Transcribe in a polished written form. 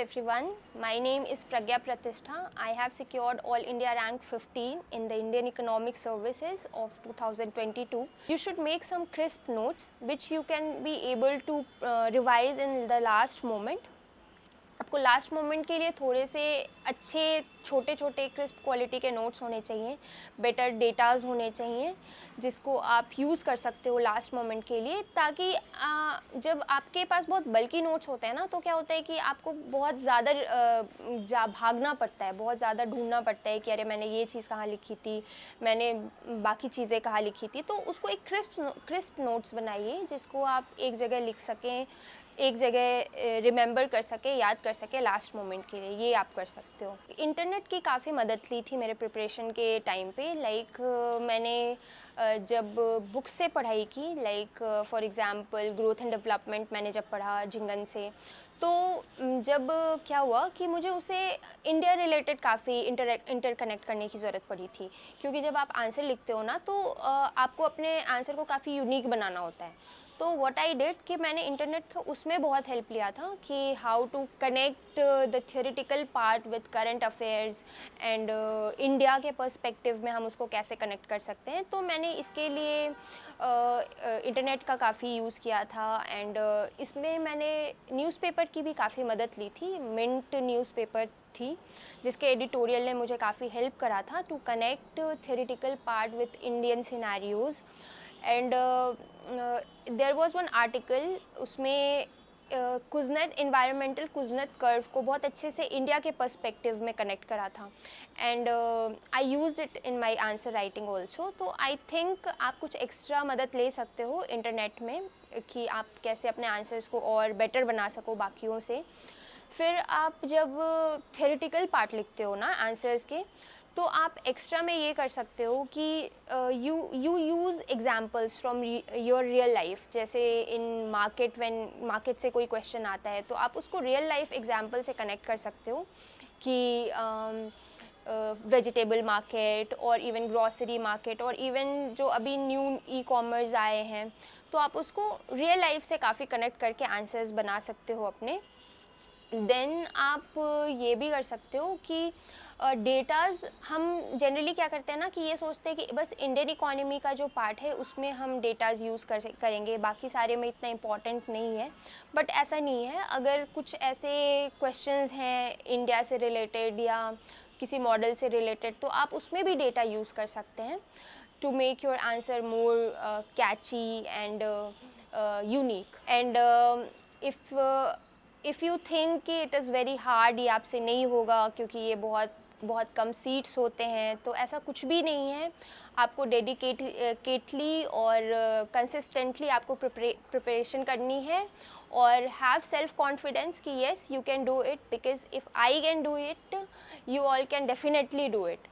everyone, my name is Pragya Pratishtha. I have secured All India rank 15 in the Indian Economic Services of 2022. You should make some crisp notes which you can be able to revise in the last moment. आपको last moment के लिए थोड़े से अच्छे छोटे छोटे crisp quality के notes होने चाहिए, बेटर डेटाज होने चाहिए जिसको आप यूज़ कर सकते हो लास्ट मोमेंट के लिए, ताकि जब आपके पास बहुत बल्कि नोट्स होते हैं ना तो क्या होता है कि आपको बहुत ज़्यादा भागना पड़ता है, बहुत ज़्यादा ढूंढना पड़ता है कि अरे मैंने ये चीज़ कहाँ लिखी थी, मैंने बाकी चीज़ें कहाँ लिखी थी। तो उसको एक क्रिस्प नोट्स बनाइए जिसको आप एक जगह लिख सकें, एक जगह रिमेंबर कर सके, याद कर सके लास्ट मोमेंट के लिए। ये आप कर सकते हो। इंटरनेट की काफ़ी मदद ली थी मेरे प्रिपरेशन के टाइम पे। मैंने जब बुक से पढ़ाई की, for example growth and development मैंने जब पढ़ा जिंगन से, तो जब क्या हुआ कि मुझे उसे इंडिया रिलेटेड काफ़ी इंटरकनेक्ट करने की ज़रूरत पड़ी थी, क्योंकि जब आप आंसर लिखते हो ना तो आपको अपने आंसर को काफ़ी यूनिक बनाना होता है। तो व्हाट आई डिड कि मैंने इंटरनेट का उसमें बहुत हेल्प लिया था कि how to connect the theoretical part with current affairs and India के पर्सपेक्टिव में हम उसको कैसे कनेक्ट कर सकते हैं। तो मैंने इसके लिए इंटरनेट का काफ़ी यूज़ किया था एंड इसमें मैंने न्यूज़पेपर की भी काफ़ी मदद ली थी। मिंट न्यूज़पेपर थी जिसके एडिटोरियल ने मुझे काफ़ी हेल्प करा था to connect theoretical part with Indian scenarios. And there was one article, उसमें कुजनेत एनवायरमेंटल कुजनेत कर्व को बहुत अच्छे से इंडिया के पर्सपेक्टिव में कनेक्ट करा था and I used it in my answer writing also. तो आई थिंक आप कुछ एक्स्ट्रा मदद ले सकते हो इंटरनेट में कि आप कैसे अपने आंसर्स को और बेटर बना सको बाकियों से। फिर आप जब थियोरेटिकल पार्ट लिखते हो ना आंसर्स के, तो आप एक्स्ट्रा में ये कर सकते हो कि you use examples from your real life. जैसे इन मार्केट से कोई क्वेश्चन आता है तो आप उसको रियल लाइफ एग्जाम्पल से कनेक्ट कर सकते हो कि वेजिटेबल मार्केट और इवन ग्रॉसरी मार्केट और इवन जो अभी न्यू ई-कॉमर्स आए हैं, तो आप उसको रियल लाइफ से काफ़ी कनेक्ट करके आंसर्स बना सकते हो अपने। देन आप ये भी कर सकते हो कि डेटाज़ हम जनरली क्या करते हैं ना कि ये सोचते हैं कि बस इंडियन इकोनॉमी का जो पार्ट है उसमें हम डेटाज़ यूज़ करेंगे, बाकी सारे में इतना इम्पॉर्टेंट नहीं है। बट ऐसा नहीं है। अगर कुछ ऐसे क्वेश्चंस हैं इंडिया से रिलेटेड या किसी मॉडल से रिलेटेड, तो आप उसमें भी डेटा यूज़ कर सकते हैं to make your answer more catchy and unique. And if you think कि इट इज़ वेरी हार्ड, ये आपसे नहीं होगा क्योंकि ये बहुत कम सीट्स होते हैं, तो ऐसा कुछ भी नहीं है। आपको डेडिकेटली और कंसिस्टेंटली आपको प्रिपरेशन करनी है और हैव सेल्फ कॉन्फिडेंस कि yes you can do it, because if I can do it you all can definitely do it.